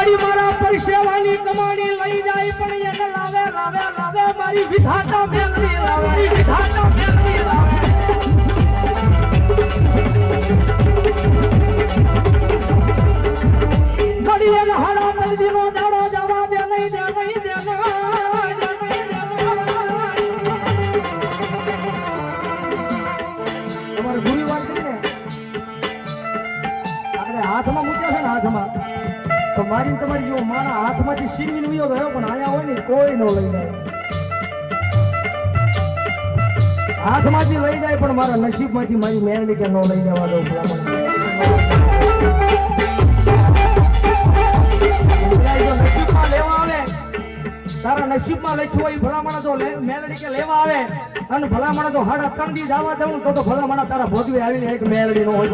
મારી મારા પરસેવાની કમાણી લઈ જાય પણ એને લાવે લાવે લાવે મારી વિધાતા મેલડી લાવે વિધાતા મેલડી લાવે ઘડીએ હાડા નદીનો દાડો જવા દે નહીં દે નહીં દે તમારે ગુરુવાર કરીને આપણે હાથમાં મૂક્યા છે ને હાથમાં તો મારી તમારી જો મારા હાથમાંથી છીનવીને ઉયો ગયો પણ આયા હોય ને કોઈ ન લઈ જાય હાથમાંથી લઈ જાય પણ મારા નસીબમાંથી મારી મેરડી કે ન લઈ જવા દઉં નસીબમાં લેવા આવે તારા નસીબમાં લખ્યું હોય ભલામણા તો મેરડી કે લેવા આવે અને ભલામણા તો હાડા તંદી જવા દઉં તો ભલામણા તારા ભોગવી આવીને એક મેરડી નો હોય